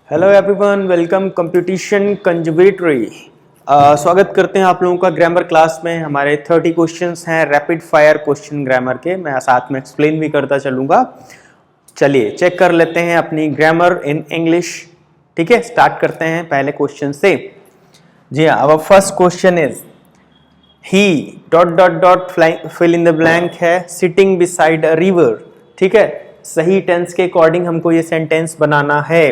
Hello everyone, welcome computation conservatory. स्वागत करते हैं आप लोगों का ग्रामर क्लास में। हमारे 30 क्वेश्चंस हैं रैपिड फायर क्वेश्चन ग्रामर के। मैं साथ में एक्सप्लेन भी करता चलूंगा। चलिए चेक कर लेते हैं अपनी ग्रामर इन इंग्लिश। ठीक है, स्टार्ट करते हैं पहले क्वेश्चन से। जी हाँ, our first question is he dot dot dot fill in the blank है सिटिंग बिसाइड अ रिवर। ठीक है, सही टेंस के अकॉर्डिंग हमको ये सेंटेंस बनाना है।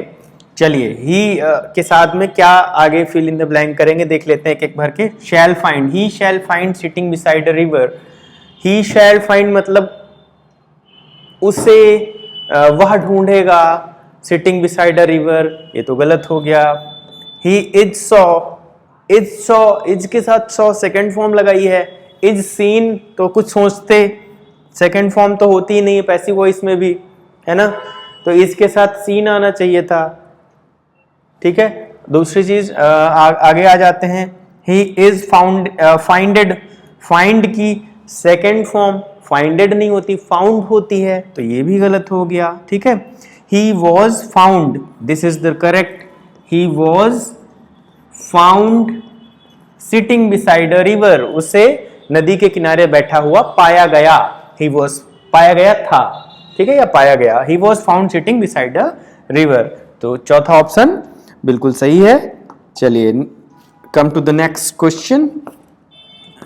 चलिए ही के साथ में क्या आगे फिल इन द ब्लैंक करेंगे देख लेते हैं एक एक भर के। शैल find, he shell find sitting beside a river. He shell find मतलब उसे वह ढूंढेगा सिटिंग बिसाइड अ रिवर, ये तो गलत हो गया। ही इज सॉ, इज के साथ सॉ सेकेंड फॉर्म लगाई है। इज सीन तो कुछ सोचते, सेकेंड फॉर्म तो होती ही नहीं है पैसिव वॉइस में भी, है ना, तो इसके साथ सीन आना चाहिए था। ठीक है, दूसरी चीज आगे आ जाते हैं। ही इज फाउंड, फाइंडेड, फाइंड की सेकेंड फॉर्म फाइंडेड नहीं होती, फाउंड होती है, तो ये भी गलत हो गया। ठीक है, ही was found, this is the correct. He was found sitting beside a river, उसे नदी के किनारे बैठा हुआ पाया गया। ही वॉज पाया गया था, ठीक है, या पाया गया। He was found sitting beside a river, तो चौथा ऑप्शन बिल्कुल सही है। चलिए come to the next question.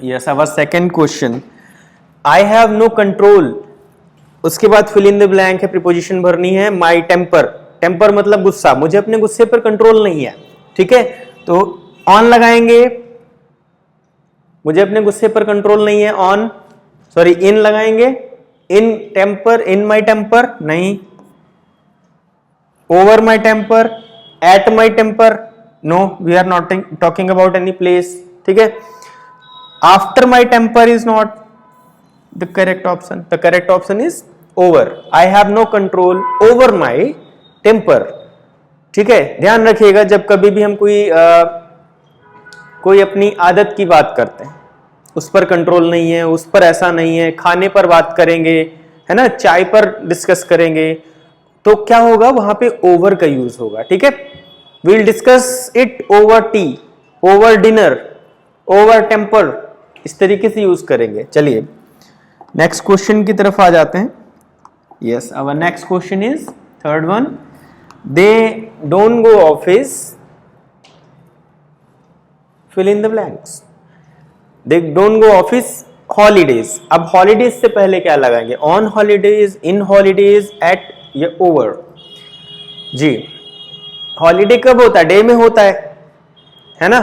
Yes, our second question. I have no control, उसके बाद फिल इन द ब्लैंक है, प्रीपोजिशन भरनी है। माई टेम्पर, टेम्पर मतलब गुस्सा, मुझे अपने गुस्से पर कंट्रोल नहीं है। ठीक है, तो ऑन लगाएंगे, मुझे अपने गुस्से पर कंट्रोल नहीं है, ऑन, सॉरी इन लगाएंगे। In temper, in my temper नहीं। Over my temper, at my temper no, we are not talking about any place. ठीक है, after my temper is not the correct option, the correct option is over. I have no control over my temper. ठीक है, ध्यान रखिएगा जब कभी भी हम कोई अपनी आदत की बात करते हैं, उस पर कंट्रोल नहीं है, उस पर ऐसा नहीं है, खाने पर बात करेंगे, है ना, चाय पर डिस्कस करेंगे, तो क्या होगा, वहां पे ओवर का यूज होगा। ठीक है, we'll discuss it over tea, over dinner, over temper, इस तरीके से यूज करेंगे। चलिए नेक्स्ट क्वेश्चन की तरफ आ जाते हैं। Yes, our next question is third one. They don't go office, fill in the blanks. They don't go office holidays, अब हॉलीडेज से पहले क्या लगाएंगे, on holidays, in holidays, at या ओवर। जी, हॉलीडे कब होता है, डे में होता है ना।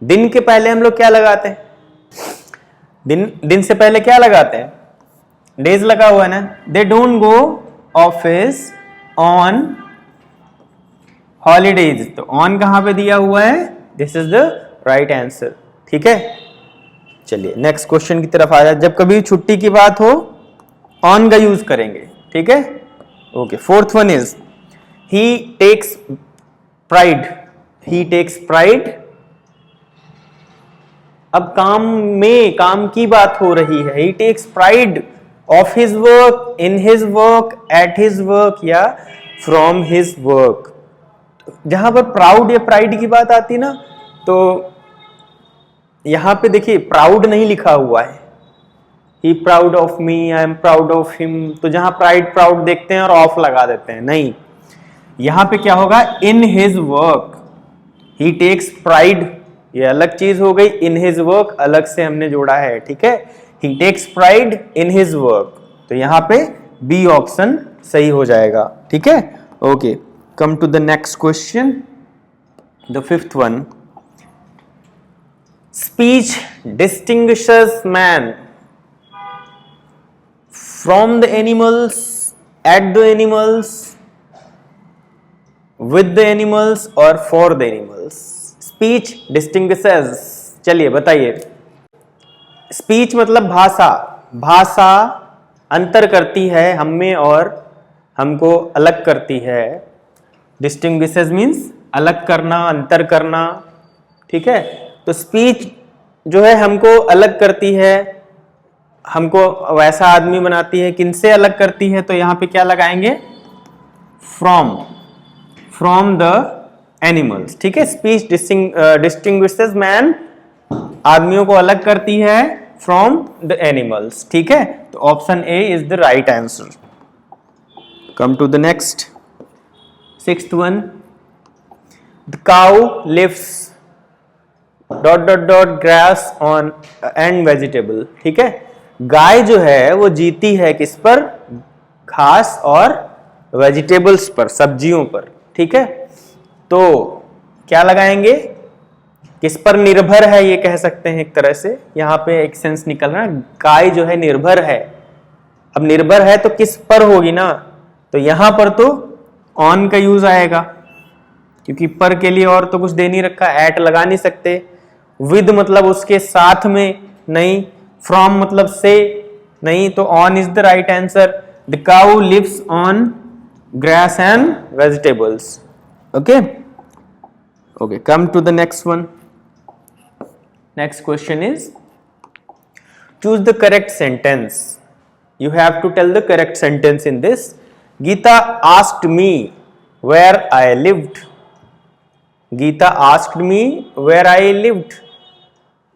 दिन के पहले हम लोग क्या लगाते हैं, दिन से पहले क्या लगाते हैं, डेज लगा हुआ है ना। दे don't go office on holidays, तो ऑन कहां पे दिया हुआ है, this is the right answer. ठीक है, चलिए नेक्स्ट क्वेश्चन की तरफ आ जाए। जब कभी छुट्टी की बात हो ऑन का यूज करेंगे। ठीक है, okay. Fourth one is he takes pride, he takes pride. अब काम में, काम की बात हो रही है। He takes pride of his work, in his work, at his work या फ्रॉम हिज वर्क। जहां पर प्राउड या प्राइड की बात आती ना, तो यहां पे देखिए प्राउड नहीं लिखा हुआ है, he proud of me, I am proud of him, तो जहां प्राइड प्राउड देखते हैं और ऑफ लगा देते हैं, नहीं, यहां पे क्या होगा, in his work. He takes pride, ये अलग चीज हो गई, इन हिज वर्क अलग से हमने जोड़ा है। ठीक है, he takes pride in his work, तो यहां पे बी ऑप्शन सही हो जाएगा। ठीक है, okay. Come to the next question, the fifth one. Speech distinguishes man from the animals, at the animals, with the animals और for the animals। speech distinguishes, चलिए बताइए। speech मतलब भाषा, भाषा अंतर करती है हम में और हमको अलग करती है। distinguishes means अलग करना, अंतर करना। ठीक है, तो speech जो है हमको अलग करती है, हमको वैसा आदमी बनाती है। किनसे अलग करती है, तो यहां पे क्या लगाएंगे, from, फ्रॉम द एनिमल्स, ठीक है। स्पीच डिस्टिंग्विशेस मैन, आदमियों को अलग करती है फ्रॉम द एनिमल्स, ठीक है। तो option A is the right answer. Come to the next, sixth one, the cow lives dot dot dot grass on and vegetable, ठीक है। गाय जो है वो जीती है किस पर? घास और वेजिटेबल्स पर, सब्जियों पर, ठीक है। तो क्या लगाएंगे? किस पर निर्भर है ये कह सकते हैं एक तरह से, यहां पे एक सेंस निकल रहा है। गाय जो है निर्भर है, अब निर्भर है तो किस पर होगी ना, तो यहां पर तो ऑन का यूज आएगा, क्योंकि पर के लिए और तो कुछ दे नहीं रखा, एट लगा नहीं सकते। विद मतलब उसके साथ में नहीं, फ्रॉम मतलब से नहीं, तो on is the right answer. The cow lives on grass and vegetables, okay okay. Come to the next one. Next question is, choose the correct sentence. You have to tell the correct sentence in this. Geeta asked me where I lived. Geeta asked me where I lived.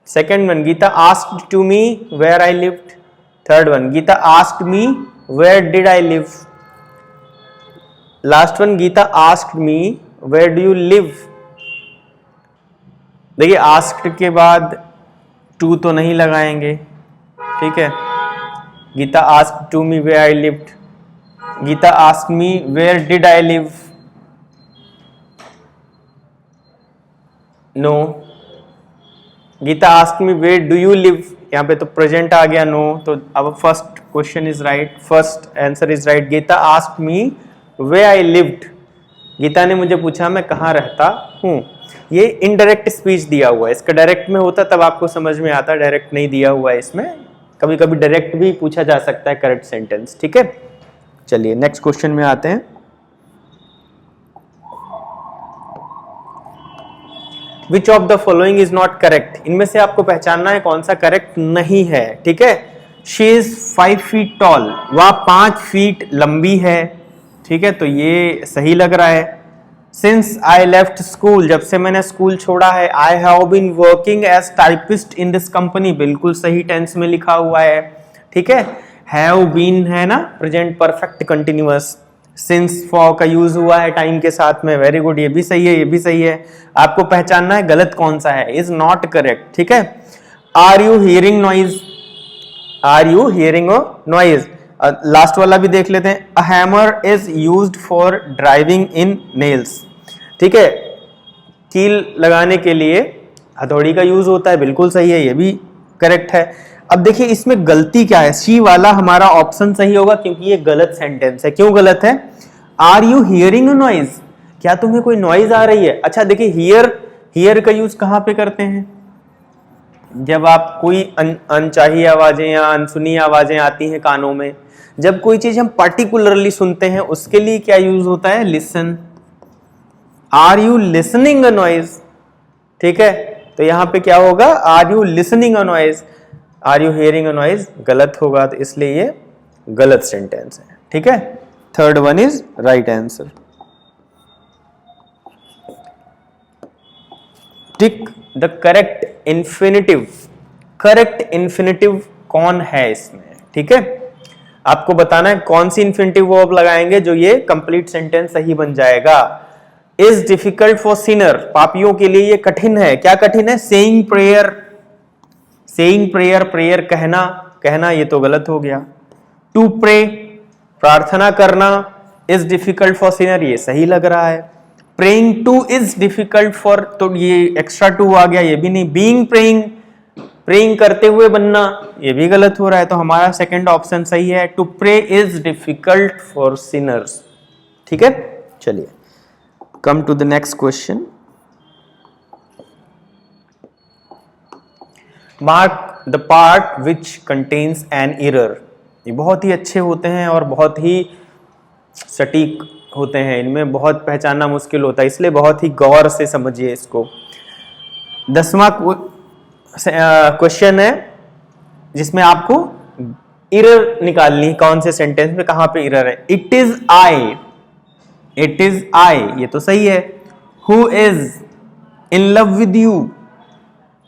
Second one, Geeta asked to me where I lived. Third one, Geeta asked me where did I live. Last one, Geeta asked me where do you live. देखिए asked के बाद to तो नहीं लगाएंगे, ठीक है। Geeta asked to me where I lived. Geeta asked me where did I live. No. Geeta asked me where do you live. यहाँ पे तो प्रेजेंट आ गया, नो। तो अब first question is right, first answer is right. Geeta asked me where I lived. Geeta ने मुझे पूछा मैं कहाँ रहता हूँ। ये इनडायरेक्ट स्पीच दिया हुआ है, इसका डायरेक्ट में होता तब आपको समझ में आता, डायरेक्ट नहीं दिया हुआ है इसमें। कभी कभी डायरेक्ट भी पूछा जा सकता है करेक्ट सेंटेंस, ठीक है। चलिए नेक्स्ट क्वेश्चन में आते हैं। Which of the following is not correct. इनमें से आपको पहचानना है कौन सा करेक्ट नहीं है, ठीक है। शी इज 5 फीट टॉल, वह 5 फीट लंबी है, ठीक है, तो ये सही लग रहा है। सिंस आई लेफ्ट स्कूल, जब से मैंने स्कूल छोड़ा है। I have been working as typist in this company, बिल्कुल सही टेंस में लिखा हुआ है, ठीक है। हैव बीन है ना present perfect continuous. Since for का यूज हुआ है टाइम के साथ में, वेरी गुड, ये भी सही है, ये भी सही है। आपको पहचानना है गलत कौन सा है, इज नॉट करेक्ट, ठीक है। Are you hearing noise, are you hearing noise. Last वाला भी देख लेते हैं। A hammer is used for driving in nails, ठीक है, कील लगाने के लिए हथौड़ी का यूज होता है, बिल्कुल सही है, ये भी करेक्ट है। अब देखिए इसमें गलती क्या है, सी वाला हमारा ऑप्शन सही होगा क्योंकि ये गलत सेंटेंस है। क्यों गलत है? आर यू हियरिंग नॉइज, क्या तुम्हें कोई नॉइज आ रही है? अच्छा देखिए हियर का यूज कहां पे करते हैं? जब आप कोई अनचाही आवाजें या अनसुनी आवाजें आती हैं कानों में, जब कोई चीज हम पार्टिकुलरली सुनते हैं उसके लिए क्या यूज होता है? Listen. Are you listening a noise, ठीक है, तो यहां पे क्या होगा? Are you listening a noise, are you hearing a noise गलत होगा, तो इसलिए ये गलत सेंटेंस है, ठीक है। Third one is right answer. Tick the correct infinitive. Correct infinitive कौन है इसमें, ठीक है, आपको बताना है कौन सी इन्फिनिटिव वर्ब लगाएंगे जो ये कंप्लीट सेंटेंस सही बन जाएगा। इज डिफिकल्ट फॉर सिनर, पापियों के लिए ये कठिन है। क्या कठिन है? Saying prayer, saying prayer, prayer कहना, कहना ये तो गलत हो गया। टू प्रे, प्रार्थना करना, इज डिफिकल्ट फॉर सिनर, ये सही लग रहा है। Praying two is difficult for, तो ये एक्स्ट्रा टू आ गया, ये भी नहीं। बीइंग प्रेइंग, प्रेइंग करते हुए बनना, ये भी गलत हो रहा है, तो हमारा सेकंड ऑप्शन सही है। To pray is difficult for sinners, ठीक है। चलिए come to the next question. Mark the part which contains an error. ये बहुत ही अच्छे होते हैं और बहुत ही सटीक होते हैं, इनमें बहुत पहचानना मुश्किल होता है, इसलिए बहुत ही गौर से समझिए इसको। 10वां क्वेश्चन है जिसमें आपको एरर निकालनी है, कौन से सेंटेंस में कहां पे एरर है। It is I, it is I, ये तो सही है। Who is in love with you,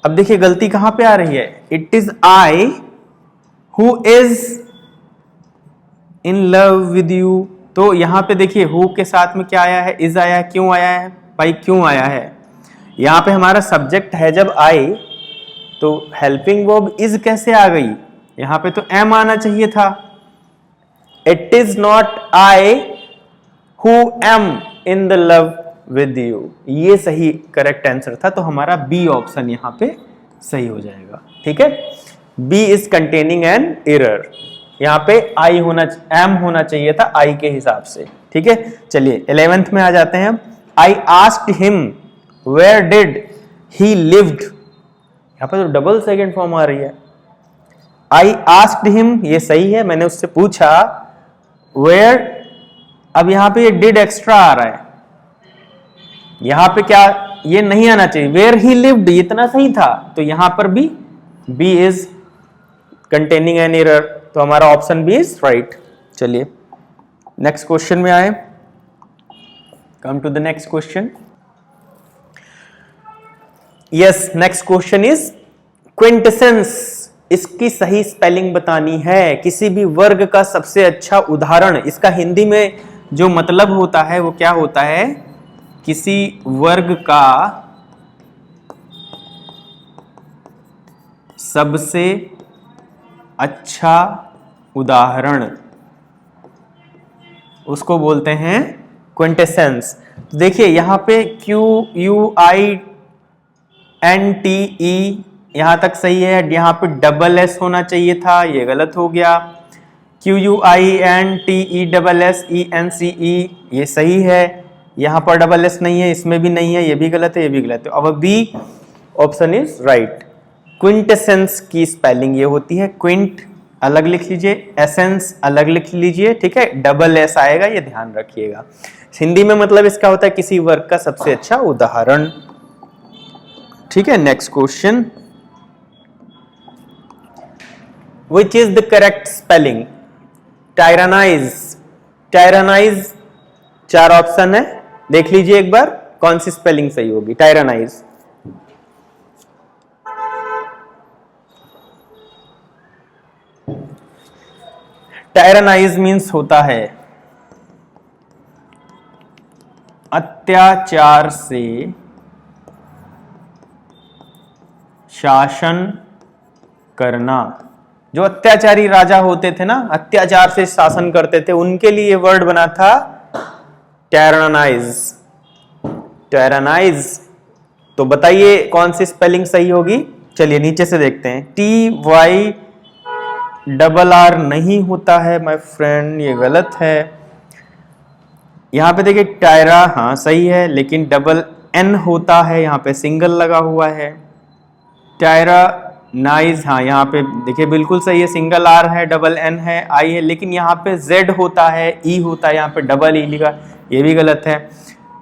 अब देखिए गलती कहां पे आ रही है, it is I who is in love with you. तो यहां पे देखिए हु के साथ में क्या आया है, इज आया है। क्यों आया है भाई, क्यों आया है? यहां पे हमारा सब्जेक्ट है जब आई, तो हेल्पिंग वर्ब इज कैसे आ गई? यहां पे तो एम आना चाहिए था। It is not I who am in the love with you, ये सही करेक्ट आंसर था। तो हमारा बी ऑप्शन यहां पे सही हो जाएगा। ठीक है, B is containing an error. यहां पे आई होना, एम होना चाहिए था आई के हिसाब से। ठीक है, चलिए 11th में आ जाते हैं। I asked him where did he lived, यहां पे तो डबल सेकंड फॉर्म आ रही है। आई आस्क्ड हिम, ये सही है, मैंने उससे पूछा। वेयर, अब यहां पे ये डिड एक्स्ट्रा आ रहा है, यहां पे क्या, ये नहीं आना चाहिए। वेयर ही लिव्ड, इतना सही था, तो यहां पर भी B is containing an error, तो हमारा ऑप्शन बी इज राइट। चलिए नेक्स्ट क्वेश्चन में आए। Come to the next question. Yes, next question is quintessence. इसकी सही स्पेलिंग बतानी है। किसी भी वर्ग का सबसे अच्छा उदाहरण, इसका हिंदी में जो मतलब होता है वो क्या होता है, किसी वर्ग का सबसे अच्छा उदाहरण, उसको बोलते हैं क्विंटेसेंस। देखिए यहां पे Q U I N T E, यहां तक सही है। यहां पे डबल एस होना चाहिए था, ये गलत हो गया। Q U I N T E double S E N C E, ये सही है। यहां पर डबल एस नहीं है, इसमें भी नहीं है, ये भी गलत है, ये भी गलत है। अब बी ऑप्शन इज राइट। क्विंटेसेंस की स्पेलिंग ये होती है, क्विंट अलग लिख लीजिए, एसेंस अलग लिख लीजिए। ठीक है, डबल एस आएगा, ये ध्यान रखिएगा। हिंदी में मतलब इसका होता है किसी वर्ग का सबसे अच्छा उदाहरण। ठीक है, next question. Which is the correct spelling? Tyrannize, tyrannize 4 option है, देख लीजिए एक बार कौन सी स्पेलिंग सही होगी। टायरानाइज, टायरानाइज मीन्स होता है अत्याचार से शासन करना। जो अत्याचारी राजा होते थे ना, अत्याचार से शासन करते थे, उनके लिए वर्ड बना था टायरानाइज। टायरानाइज, तो बताइए कौन सी स्पेलिंग सही होगी? चलिए नीचे से देखते हैं। टी वाई डबल आर नहीं होता है माय फ्रेंड, ये गलत है। यहां पे देखिए टायरा, हाँ सही है, लेकिन डबल एन होता है, यहां पे सिंगल लगा हुआ है। टायरा नाइज, हाँ यहाँ पे देखिए बिल्कुल सही है, सिंगल आर है, डबल एन है, आई है, लेकिन यहाँ पे जेड होता है, ई होता है, यहाँ पे डबल ई लिखा, ये भी गलत है।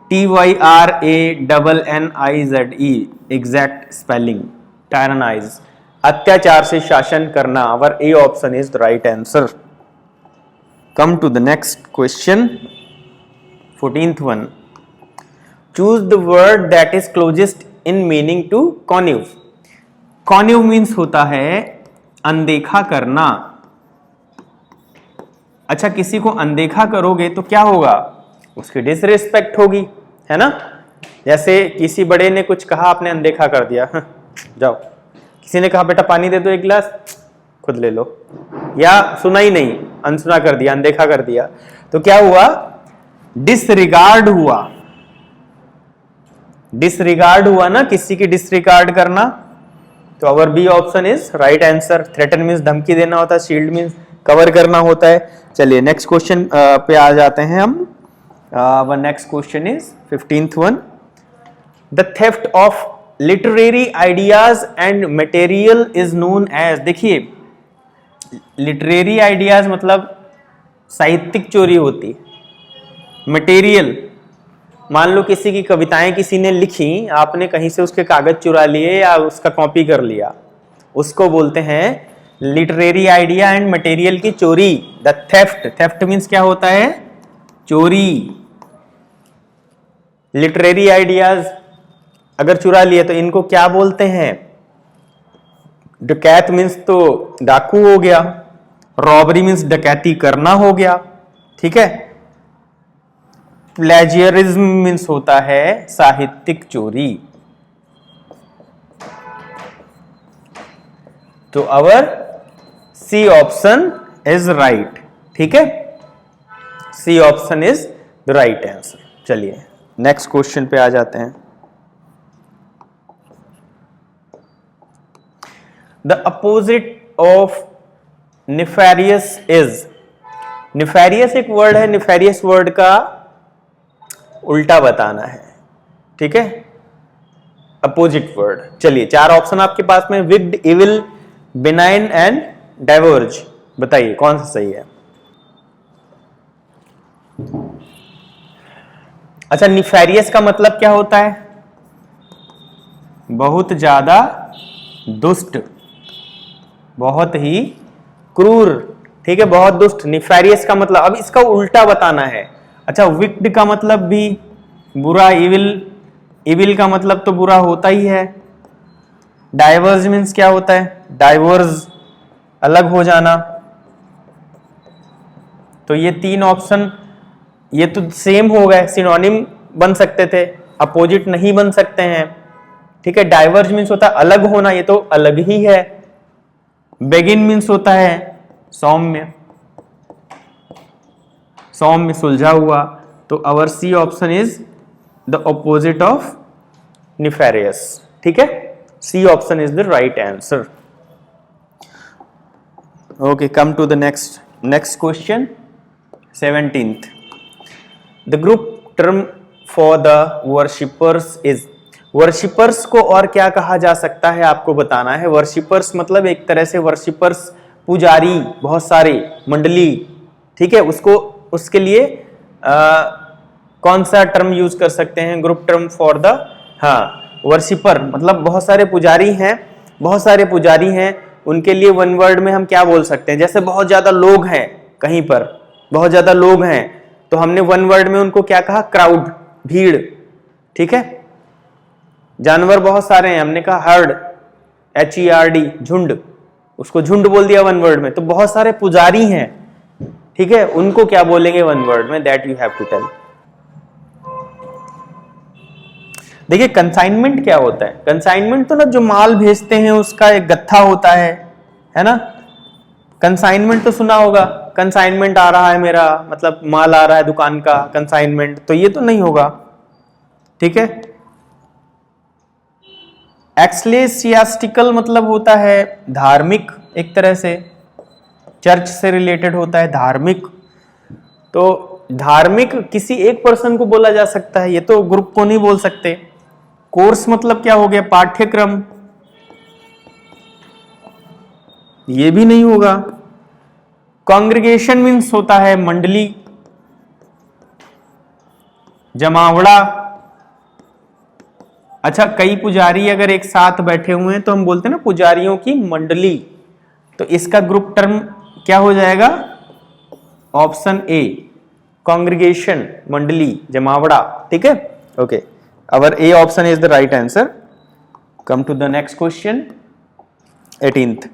T Y R A double N I Z E, exact spelling tyrannize, अत्याचार से शासन करना। Our A option is the right answer. Come to the next question, 14th one. Choose the word that is closest in meaning to connive. Connive means होता है अनदेखा करना। अच्छा, किसी को अनदेखा करोगे तो क्या होगा? उसकी डिसरिस्पेक्ट होगी, है ना। जैसे किसी बड़े ने कुछ कहा, आपने अनदेखा कर दिया, जाओ। किसी ने कहा बेटा पानी दे दो एक गिलास, खुद ले लो, या सुना ही नहीं, अनसुना कर दिया, अनदेखा कर दिया, तो क्या हुआ? डिसरिगार्ड हुआ। डिसरिगार्ड हुआ ना, किसी की डिसरिगार्ड करना। तो our B option is right answer. Threaten means धमकी देना होता है, शील्ड मीन्स कवर करना होता है। चलिए नेक्स्ट क्वेश्चन पे आ जाते हैं हम। Our next question is 15th one. The theft of literary ideas and material is known as. देखिए लिटरेरी आइडियाज मतलब साहित्यिक चोरी होती, मटेरियल मान लो किसी की कविताएं किसी ने लिखी, आपने कहीं से उसके कागज चुरा लिए या उसका कॉपी कर लिया, उसको बोलते हैं लिटरेरी आइडिया एंड मटेरियल की चोरी। द थेफ्ट, थेफ्ट मीन्स क्या होता है? चोरी। लिटरेरी आइडियाज अगर चुरा लिए तो इनको क्या बोलते हैं? डकैत मीन्स तो डाकू हो गया, रॉबरी मीन्स डकैती करना हो गया, ठीक है। प्लेजियरिज्म मीन्स होता है साहित्यिक चोरी। तो our C option is right, ठीक है, C option is the right answer. चलिए नेक्स्ट क्वेश्चन पे आ जाते हैं। The opposite of nefarious is, nefarious एक वर्ड है, निफेरियस वर्ड का उल्टा बताना है, ठीक है, अपोजिट वर्ड। चलिए 4 ऑप्शन आपके पास में, wicked, evil, benign and diverge. बताइए कौन सा सही है? अच्छा, निफेरियस का मतलब क्या होता है? बहुत ज्यादा दुष्ट, बहुत ही क्रूर, ठीक है, बहुत दुष्ट। निफेरियस का मतलब, अब इसका उल्टा बताना है। अच्छा, विक्ड का मतलब भी बुरा, इविल, इविल का मतलब तो बुरा होता ही है। डाइवर्ज मीन्स क्या होता है? डाइवर्ज, अलग हो जाना। तो ये 3 ऑप्शन ये तो सेम हो गए, सिनोनिम बन सकते थे, अपोजिट नहीं बन सकते हैं, ठीक है। डाइवर्ज मीन्स होता है अलग होना, ये तो अलग ही है। बेगिन मीन्स होता है सौम्य, सौम्य, सुलझा हुआ। तो our C option is the opposite of nefarious, ठीक है, C option is the right answer. Okay, come to the next question, 17th। The group term for the worshippers is, worshippers को और क्या कहा जा सकता है आपको बताना है। वर्शिपर्स मतलब एक तरह से वर्शिपर्स, पुजारी, बहुत सारे, मंडली, ठीक है, उसको, उसके लिए कौन सा टर्म यूज कर सकते हैं? ग्रुप टर्म फॉर द, हाँ, वर्शिपर मतलब बहुत सारे पुजारी हैं, बहुत सारे पुजारी हैं, उनके लिए वन वर्ड में हम क्या बोल सकते हैं? जैसे बहुत ज्यादा लोग हैं कहीं पर, बहुत ज्यादा लोग हैं, तो हमने वन वर्ड में उनको क्या कहा? क्राउड, भीड़, ठीक है। जानवर बहुत सारे हैं, हमने कहा हर्ड, HERD, झुंड, उसको झुंड बोल दिया वन वर्ड में। तो बहुत सारे पुजारी हैं, ठीक है, उनको क्या बोलेंगे वन वर्ड में? That you have to tell. देखिए कंसाइनमेंट क्या होता है? कंसाइनमेंट तो ना जो माल भेजते हैं उसका एक गत्था होता है ना। कंसाइनमेंट तो सुना होगा, कंसाइनमेंट आ रहा है मेरा, मतलब माल आ रहा है दुकान का, कंसाइनमेंट, तो ये तो नहीं होगा, ठीक है। एक्सलेसियास्टिकल मतलब होता है धार्मिक, एक तरह से चर्च से रिलेटेड होता है, धार्मिक। तो धार्मिक किसी एक पर्सन को बोला जा सकता है, ये तो ग्रुप को नहीं बोल सकते। कोर्स मतलब क्या हो गया? पाठ्यक्रम, ये भी नहीं होगा। कांग्रेगेशन मीन्स होता है मंडली, जमावड़ा। अच्छा, कई पुजारी अगर एक साथ बैठे हुए हैं तो हम बोलते हैं ना पुजारियों की मंडली, तो इसका ग्रुप टर्म क्या हो जाएगा? ऑप्शन ए, कांग्रेगेशन, मंडली, जमावड़ा, ठीक है। Okay, our A option is the right answer. Come to the next question, 18th।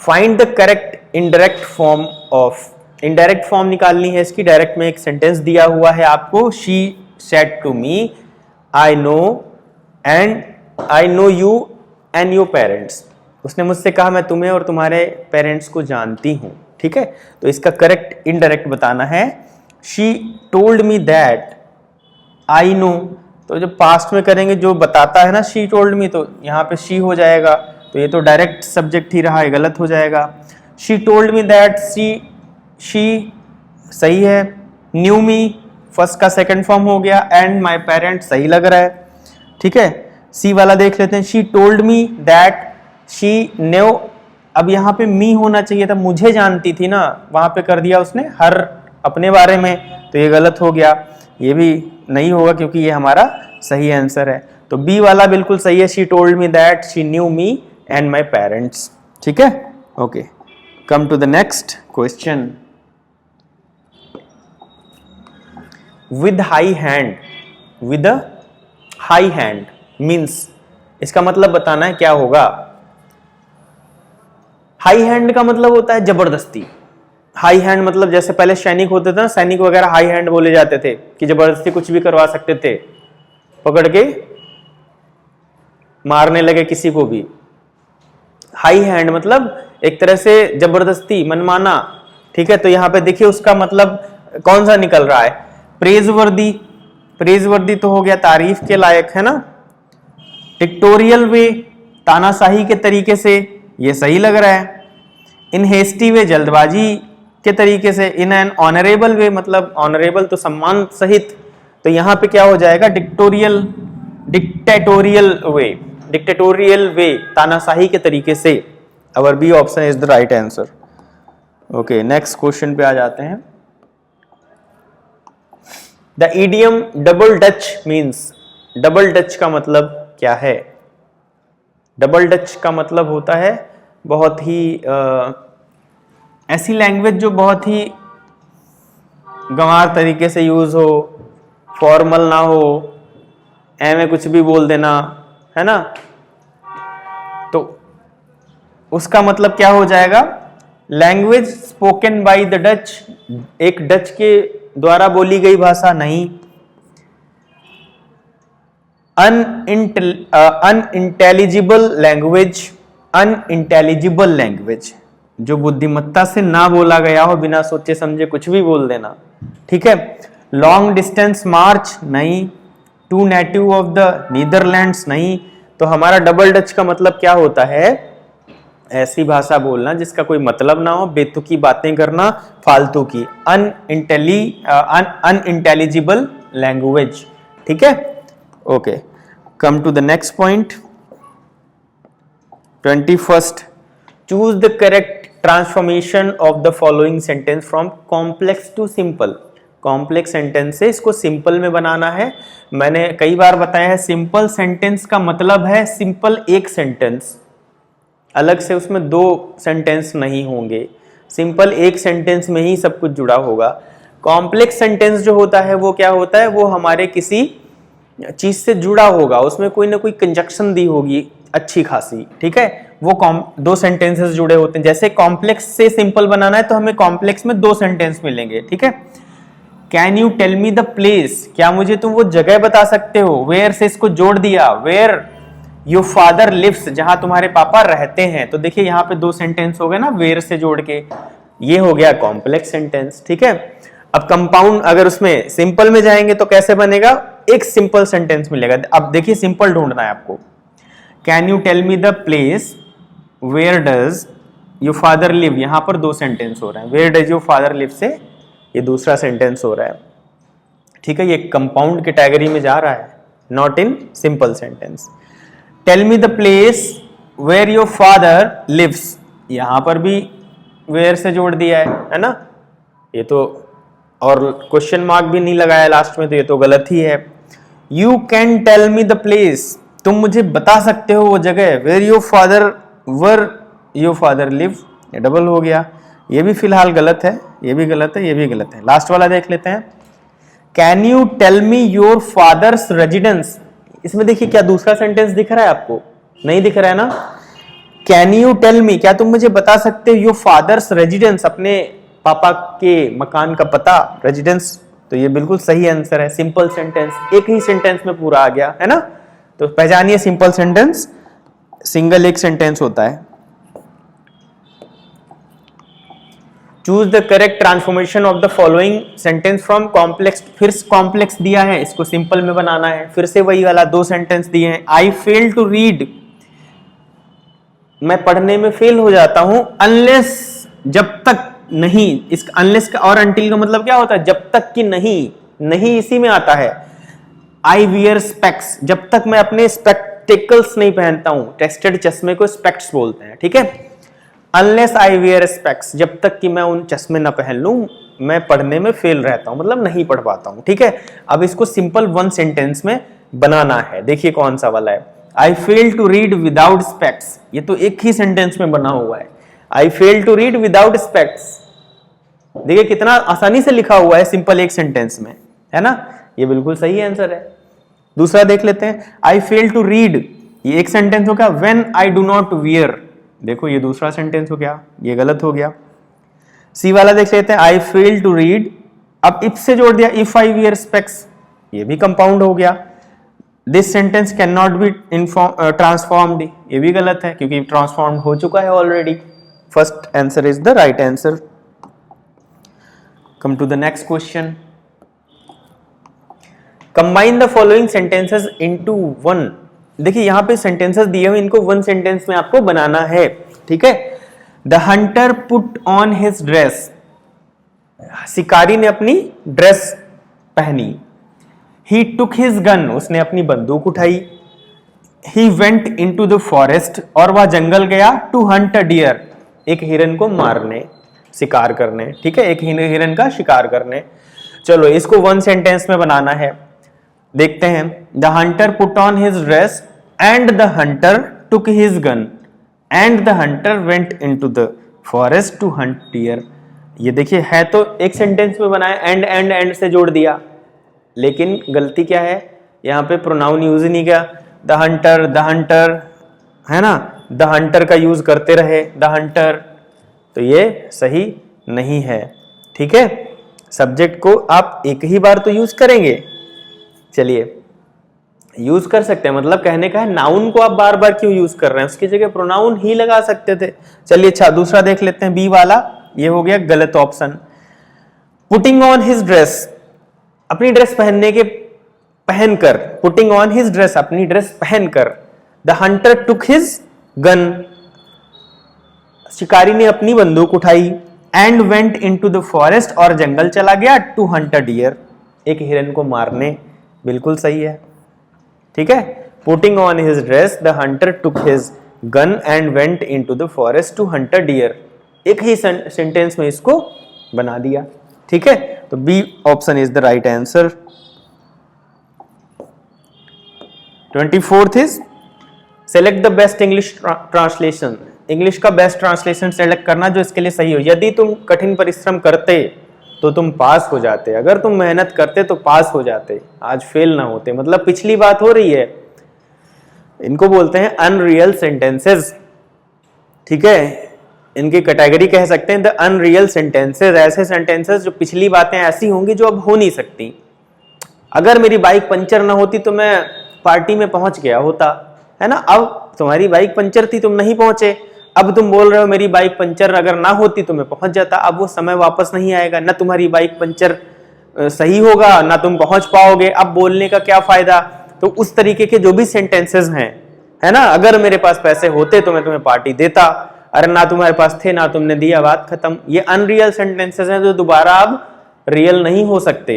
Find the correct indirect form of, indirect form निकालनी है इसकी। डायरेक्ट में एक सेंटेंस दिया हुआ है आपको, she said to me, I know and I know you and your parents. उसने मुझसे कहा मैं तुम्हें और तुम्हारे पेरेंट्स को जानती हूं, ठीक है। तो इसका करेक्ट इनडायरेक्ट बताना है, she told me that I know. तो जब पास्ट में करेंगे जो बताता है ना, शी टोल्ड मी, तो यहाँ पे शी हो जाएगा, तो ये तो डायरेक्ट सब्जेक्ट ही रहा है, गलत हो जाएगा। She told me that, she सही है। न्यू मी फर्स्ट का सेकंड फॉर्म हो गया, एंड माय पेरेंट्स सही लग रहा है, ठीक है। सी वाला देख लेते हैं, she told me that she new. अब यहाँ पे मी होना चाहिए था, मुझे जानती थी ना, वहां पे कर दिया उसने हर, अपने बारे में, तो ये गलत हो गया, ये भी नहीं होगा क्योंकि ये हमारा सही आंसर है। तो बी वाला बिल्कुल सही है, she told me that she knew me and my parents, ठीक है। Okay, come to the next question. With high hand, with a high hand means इसका मतलब बताना है क्या होगा। हाई हैंड का मतलब होता है जबरदस्ती। हाई हैंड मतलब जैसे पहले सैनिक होते थे ना, सैनिक वगैरह हाई हैंड बोले जाते थे कि जबरदस्ती कुछ भी करवा सकते थे, पकड़ के मारने लगे किसी को भी। हाई हैंड मतलब एक तरह से जबरदस्ती, मनमाना, ठीक है। तो यहां पे देखिए उसका मतलब कौन सा निकल रहा है, प्रेजवर्दी। प्रेजवर्दी तो हो गया तारीफ के लायक, है ना। डिक्टोरियल वे, तानाशाही के तरीके से, ये सही लग रहा है। इन हेस्टी वे, जल्दबाजी के तरीके से। इन एन ऑनरेबल वे मतलब ऑनरेबल तो सम्मान सहित, तो यहां पे क्या हो जाएगा, dictatorial, dictatorial way, dictatorial way, तानाशाही के तरीके से। Our B option is the right answer. Okay, next question पे आ जाते हैं। The idiom double Dutch means, double Dutch का मतलब क्या है। डबल डच का मतलब होता है बहुत ही ऐसी लैंग्वेज जो बहुत ही गंवार तरीके से यूज हो, फॉर्मल ना हो, में कुछ भी बोल देना, है ना। तो उसका मतलब क्या हो जाएगा, language spoken by the Dutch, एक डच के द्वारा बोली गई भाषा नहीं। अनइंटेलिजिबल लैंग्वेज, अनइंटेलिजिबल लैंग्वेज जो बुद्धिमत्ता से ना बोला गया हो, बिना सोचे समझे कुछ भी बोल देना, ठीक है। लॉन्ग डिस्टेंस मार्च नहीं। To native of the Netherlands नहीं। तो हमारा डबल डच का मतलब क्या होता है, ऐसी भाषा बोलना जिसका कोई मतलब ना हो, बेतुकी बातें करना, फालतू की, अनइंटेलिजिबल लैंग्वेज, ठीक है। Okay, come to the next point, 21st। Choose the correct transformation of the following sentence from complex to simple. Complex sentence से इसको सिंपल में बनाना है। मैंने कई बार बताया है, सिंपल सेंटेंस का मतलब है सिंपल एक सेंटेंस, अलग से उसमें दो सेंटेंस नहीं होंगे, सिंपल एक सेंटेंस में ही सब कुछ जुड़ा होगा। कॉम्प्लेक्स सेंटेंस जो होता है वो क्या होता है, वो हमारे किसी चीज से जुड़ा होगा, उसमें कोई ना कोई कंजक्शन दी होगी अच्छी खासी, ठीक है। वो दो सेंटेंसेस जुड़े होते हैं। जैसे कॉम्प्लेक्स से सिंपल बनाना है तो हमें कॉम्प्लेक्स में दो सेंटेंस मिलेंगे, ठीक है। Can you tell me the place, क्या मुझे तुम वो जगह बता सकते हो। वेयर से इसको जोड़ दिया, वेयर योर फादर लिव्स, जहां तुम्हारे पापा रहते हैं। तो देखिए यहाँ पे दो सेंटेंस हो गए ना वेयर से जोड़ के, ये हो गया कॉम्प्लेक्स सेंटेंस, ठीक है। अब कंपाउंड अगर उसमें सिंपल में जाएंगे तो कैसे बनेगा, एक सिंपल सेंटेंस मिलेगा। अब देखिए सिंपल ढूंढना है आपको। Can you tell me the place where does your father live, यहां पर दो सेंटेंस हो रहे हैं। Where does your father live से ये दूसरा सेंटेंस हो रहा है, ठीक है। ये कंपाउंड कैटेगरी में जा रहा है, not in simple sentence. Tell me the place where your father lives, यहां पर भी वेयर से जोड़ दिया है ना, ये तो, और क्वेश्चन मार्क भी नहीं लगाया लास्ट में, तो ये तो गलत ही है। You can tell me the place, तुम मुझे बता सकते हो वो जगह, वेयर योर फादर लिव, ये डबल हो गया। ये भी फिलहाल गलत है, ये भी गलत है, ये भी गलत है। लास्ट वाला देख लेते हैं। Can you tell me your father's residence, इसमें देखिए क्या दूसरा सेंटेंस दिख रहा है आपको, नहीं दिख रहा है ना। कैन यू टेल मी, क्या तुम मुझे बता सकते हो योर फादर्स रेजिडेंस, अपने पापा के मकान का पता, रेजिडेंस। तो ये बिल्कुल सही आंसर है, सिंपल सेंटेंस, एक ही सेंटेंस में पूरा आ गया, है ना। तो पहचानिए सिंपल सेंटेंस, सिंगल एक सेंटेंस होता है। Choose the correct transformation of the following sentence from complex, फिर कॉम्प्लेक्स दिया है, इसको सिंपल में बनाना है। फिर से वही वाला दो सेंटेंस दिए हैं। आई फेल टू रीड, मैं पढ़ने में फेल हो जाता हूं, अनलेस, जब तक नहीं, इस अनलेस का और अंटिल का मतलब क्या होता है, जब तक कि नहीं, नहीं इसी में आता है। आई वियर स्पेक्स, जब तक मैं अपने स्पेक्टिकल्स नहीं पहनता हूं, टेस्टेड चश्मे को स्पेक्ट्स बोलते हैं, ठीक है। अनलेस आई वियर स्पेक्स, जब तक कि मैं उन चश्मे ना पहन लूं, मैं पढ़ने में फेल रहता हूं, मतलब नहीं पढ़ पाता हूं, ठीक है। अब इसको सिंपल वन सेंटेंस में बनाना है। देखिए कौन सा वाला है, I fail to read without specs, ये तो एक ही सेंटेंस में बना हुआ है। I fail to read without specs, देखिए कितना आसानी से लिखा हुआ है, सिंपल एक सेंटेंस में, है ना। ये बिल्कुल सही आंसर है। दूसरा देख लेते हैं, आई फेल टू रीड, ये एक सेंटेंस हो गया। When I do not wear, देखो ये दूसरा सेंटेंस हो गया, ये गलत हो गया। सी वाला देख लेते हैं, आई फेल टू रीड, अब इफ से जोड़ दिया, इफ आई वियर स्पेक्स, ये भी कंपाउंड हो गया। This sentence can not be transformed, ये भी गलत है क्योंकि ट्रांसफॉर्म हो चुका है already. First answer is the right answer. Come to the next question, combine the following sentences into one. देखिए यहां पे सेंटेंसेस दिए हुए, इनको वन सेंटेंस में आपको बनाना है, ठीक है। The hunter put on his dress, शिकारी ने अपनी ड्रेस पहनी। ही टुक हिज गन, उसने अपनी बंदूक उठाई। He went into the forest, और वह जंगल गया। टू हंट अ डियर, एक हिरन को मारने, शिकार करने, ठीक है, एक हिरन का शिकार करने। चलो इसको वन सेंटेंस में बनाना है, देखते हैं। The hunter put on his dress and the hunter took his gun and the hunter went into the forest to hunt deer. ये देखिए है तो एक सेंटेंस में बनाया, एंड से जोड़ दिया, लेकिन गलती क्या है, यहाँ पे प्रोनाउन यूज ही नहीं किया। द हंटर है ना, द हंटर का यूज करते रहे, द हंटर, तो ये सही नहीं है, ठीक है। सब्जेक्ट को आप एक ही बार तो यूज करेंगे, चलिए यूज कर सकते हैं, मतलब कहने का है नाउन को आप बार बार क्यों यूज कर रहे हैं, उसकी जगह प्रोनाउन ही लगा सकते थे। चलिए अच्छा दूसरा देख लेते हैं, बी वाला, ये हो गया गलत option. Putting on his dress, अपनी ड्रेस पहनकर, पुटिंग ऑन हिज ड्रेस, अपनी ड्रेस पहनकर। The hunter took his gun, शिकारी ने अपनी बंदूक उठाई। And went into the forest, और जंगल चला गया। टू हंट अ डियर, एक हिरन को मारने, बिल्कुल सही है, ठीक है। Putting on his dress, the hunter took his gun and went into the forest to hunt a deer, एक ही सेंटेंस में इसको बना दिया, ठीक है। तो B option is the right answer. 24th is select the best English translation, English का बेस्ट ट्रांसलेशन सेलेक्ट करना जो इसके लिए सही हो। यदि तुम कठिन परिश्रम करते तो तुम पास हो जाते, अगर तुम मेहनत करते तो पास हो जाते, आज फेल ना होते। मतलब पिछली बात हो रही है, इनको बोलते हैं अनरियल सेंटेंसेस, ठीक है, इनकी कैटेगरी कह सकते हैं द अनरियल सेंटेंसेस, ऐसे सेंटेंसेस जो पिछली बातें ऐसी होंगी जो अब हो नहीं सकती। अगर मेरी बाइक पंचर ना होती तो मैं पार्टी में पहुंच गया होता, है ना। अब तुम्हारी बाइक पंचर थी, तुम नहीं पहुंचे, अब तुम बोल रहे हो मेरी बाइक पंचर अगर ना होती तो मैं पहुंच जाता। अब वो समय वापस नहीं आएगा, ना तुम्हारी बाइक पंचर सही होगा, ना तुम पहुंच पाओगे, अब बोलने का क्या फायदा। तो उस तरीके के जो भी सेंटेंसेस हैं, है ना, अगर मेरे पास पैसे होते तो मैं तुम्हें पार्टी देता, अरे ना तुम्हारे पास थे ना तुमने दिया, बात खत्म। ये अनरियल सेंटेंसेस हैं जो दोबारा अब रियल नहीं हो सकते।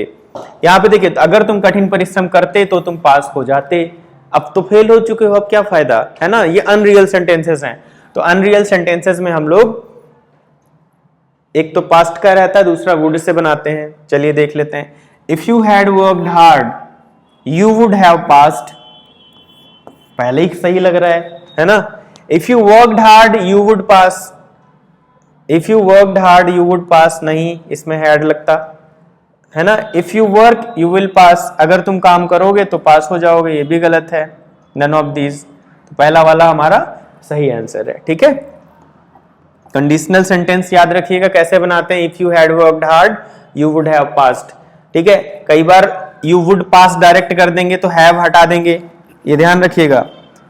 यहाँ पे देखिए, अगर तुम कठिन परिश्रम करते तो तुम पास हो जाते, अब तो फेल हो चुके हो, अब क्या फायदा, है ना। ये अनरियल सेंटेंसेस हैं। तो अनरियल सेंटेंसेस में हम लोग एक तो पास्ट का रहता है, दूसरा वुड से बनाते हैं। चलिए देख लेते हैं। If you had worked hard you would have passed, पहले ही सही लग रहा है ना। If you worked hard you would pass, if you worked hard you would पास, नहीं, इसमें हैड लगता है ना। If you work you will pass, अगर तुम काम करोगे तो पास हो जाओगे, ये भी गलत है, नन ऑफ दीज। तो पहला वाला हमारा सही आंसर है, ठीक है। कंडीशनल सेंटेंस याद रखिएगा कैसे बनाते हैं। If you had worked hard you would have passed, ठीक है। कई बार यू वुड पास डायरेक्ट कर देंगे तो हैव हटा देंगे, ये ध्यान रखिएगा।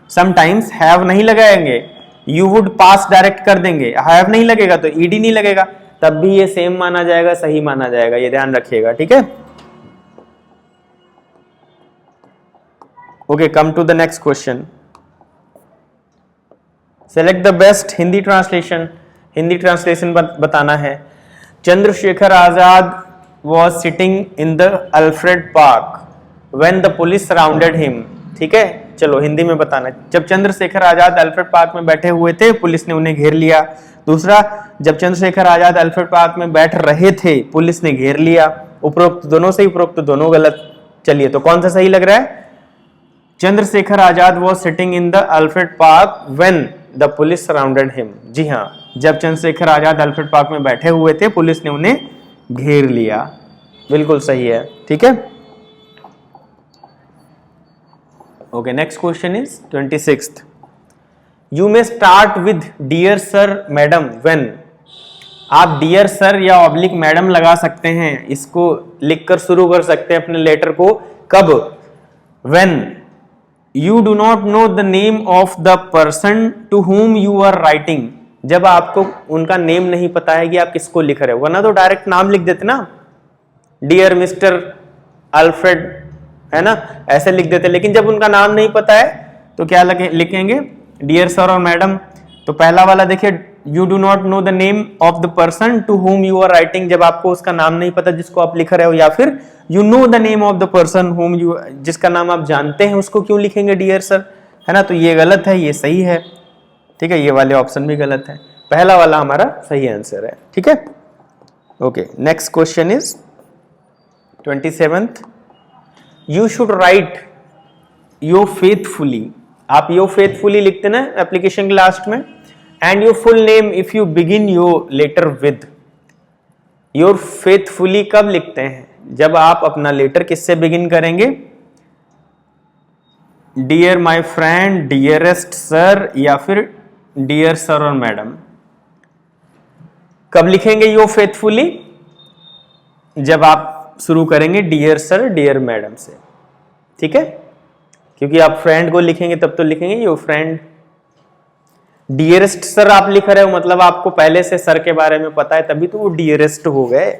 समटाइम्स हैव नहीं लगाएंगे, यू वुड पास डायरेक्ट कर देंगे, हैव नहीं लगेगा तो ईडी नहीं लगेगा, तब भी ये सेम माना जाएगा, सही माना जाएगा, ये ध्यान रखिएगा, ठीक है। Okay, come to the next question. Select the best Hindi translation, Hindi translation बताना है। Chandrashekhar Azad was sitting in the Alfred Park when the police surrounded him, ठीक है। चलो हिंदी में बताना, जब चंद्रशेखर आजाद अल्फ्रेड पार्क में बैठे हुए थे पुलिस ने उन्हें घेर लिया। दूसरा, जब चंद्रशेखर आजाद अल्फ्रेड पार्क में बैठ रहे थे पुलिस ने घेर लिया। उपरोक्त दोनों सही, उपरोक्त दोनों गलत। चलिए तो कौन सा सही लग रहा है? Chandrashekhar Azad was sitting in the Alfred Park when the police surrounded him. जी हाँ, जब चंद्रशेखर आजाद अल्फ्रेड पार्क में बैठे हुए थे पुलिस ने उन्हें घेर लिया, बिल्कुल सही है, ठीक है। Okay, next question is 26th. You may start with dear sir madam when. आप डियर सर या ऑब्लिक मैडम लगा सकते हैं, इसको लिखकर शुरू कर सकते हैं अपने लेटर को. कब? When you do not know the name of the person to whom you are writing. जब आपको उनका नेम नहीं पता है कि आप किसको लिख रहे हो, वरना तो डायरेक्ट नाम लिख देते ना, डियर मिस्टर अल्फ्रेड, है ना, ऐसे लिख देते. लेकिन जब उनका नाम नहीं पता है तो क्या लिखेंगे? डियर सर और मैडम. तो पहला वाला देखिए, you do not know the name of the person to whom you are writing, जब आपको उसका नाम नहीं पता जिसको आप लिख रहे हो, या फिर you know the name of the person whom you, जिसका नाम आप जानते हैं उसको क्यों लिखेंगे डियर सर, है ना. तो ये गलत है, ये सही है. ठीक है, ये वाले ऑप्शन भी गलत है, पहला वाला हमारा सही आंसर है. ठीक है. Okay, next question is 27th. You should write your faithfully. आप योर फेथफुली लिखते ना एप्लीकेशन के लास्ट में, and your full name if you begin your letter with. Your faithfully कब लिखते हैं? जब आप अपना लेटर किससे बिगिन करेंगे? Dear my friend, dearest sir, या फिर डियर सर और मैडम. कब लिखेंगे योर फेथफुली? जब आप शुरू करेंगे डियर सर डियर मैडम से. ठीक है, क्योंकि आप फ्रेंड को लिखेंगे तब तो लिखेंगे योर फ्रेंड. डियरेस्ट सर आप लिख रहे हो, मतलब आपको पहले से सर के बारे में पता है, तभी तो वो डियरेस्ट हो गए.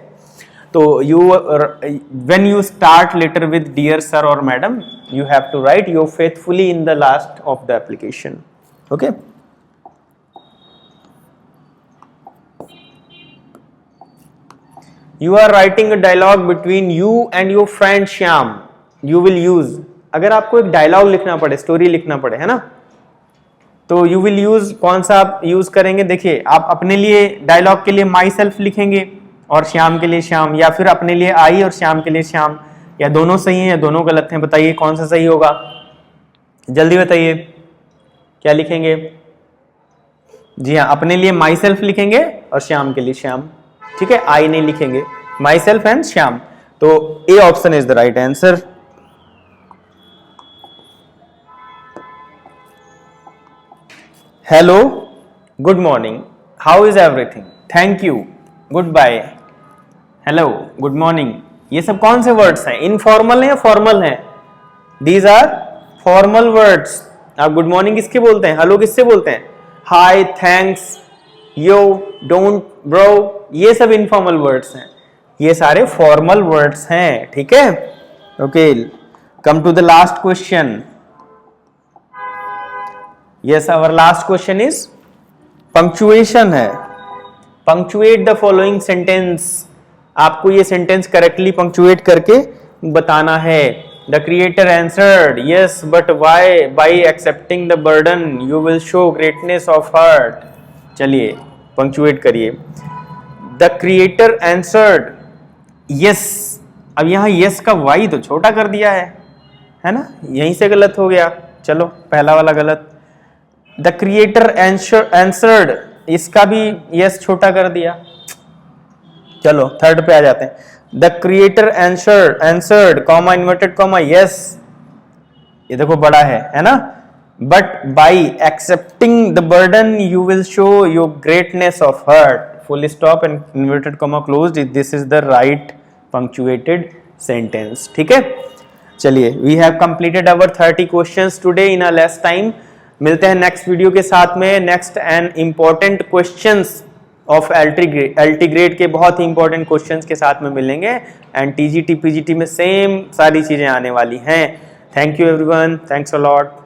तो you when you start letter with dear sir और madam, you have to write your faithfully in the last of the application. Okay. You are writing a dialogue between you and your friend Shyam. You will use. अगर आपको एक dialogue लिखना पड़े, story लिखना पड़े, है ना, तो यू विल यूज, कौन सा आप यूज करेंगे? देखिए, आप अपने लिए डायलॉग के लिए माई सेल्फ लिखेंगे और श्याम के लिए श्याम, या फिर अपने लिए आई और श्याम के लिए श्याम, या दोनों सही हैं या दोनों गलत हैं? बताइए कौन सा सही होगा, जल्दी बताइए. क्या लिखेंगे? जी हाँ, अपने लिए माई सेल्फ लिखेंगे और श्याम के लिए श्याम. ठीक है, आई नहीं लिखेंगे, माई सेल्फ एंड श्याम. तो A option is the right answer. Hello, good morning, how is everything, thank you, goodbye, hello, good morning, ये सब कौन से वर्ड्स हैं? इनफॉर्मल हैं या फॉर्मल हैं? These are formal words. आप गुड मॉर्निंग किसके बोलते हैं? हेलो किससे बोलते हैं? Hi, thanks, yo, don't, bro, ये सब इनफॉर्मल वर्ड्स हैं, ये सारे फॉर्मल वर्ड्स हैं. ठीक है. Okay, come to the last question. Yes, our last question is punctuation है. Punctuate the following sentence. आपको ये सेंटेंस करेक्टली पंक्चुएट करके बताना है. The creator answered, yes but why, by accepting the burden you will show greatness of heart. चलिए punctuate करिए. The creator answered, yes. अब यहां यस का वाई तो छोटा कर दिया है ना, यहीं से गलत हो गया. चलो, पहला वाला गलत. द क्रिएटर आंसर्ड, इसका भी यस छोटा कर दिया. चलो थर्ड पे आ जाते हैं. The creator answered, comma, inverted comma, yes, ये देखो बड़ा है ना. But by accepting the burden you will show your greatness of heart, full stop and inverted comma closed. This is the right punctuated sentence. ठीक है. चलिए, we have completed our 30 questions today in a less time. मिलते हैं next video के साथ में. Next and important questions of LT grade के बहुत ही इंपॉर्टेंट क्वेश्चंस के साथ में मिलेंगे. एंड टीजीटी पीजीटी में सेम सारी चीजें आने वाली हैं. Thank you everyone, thanks a lot.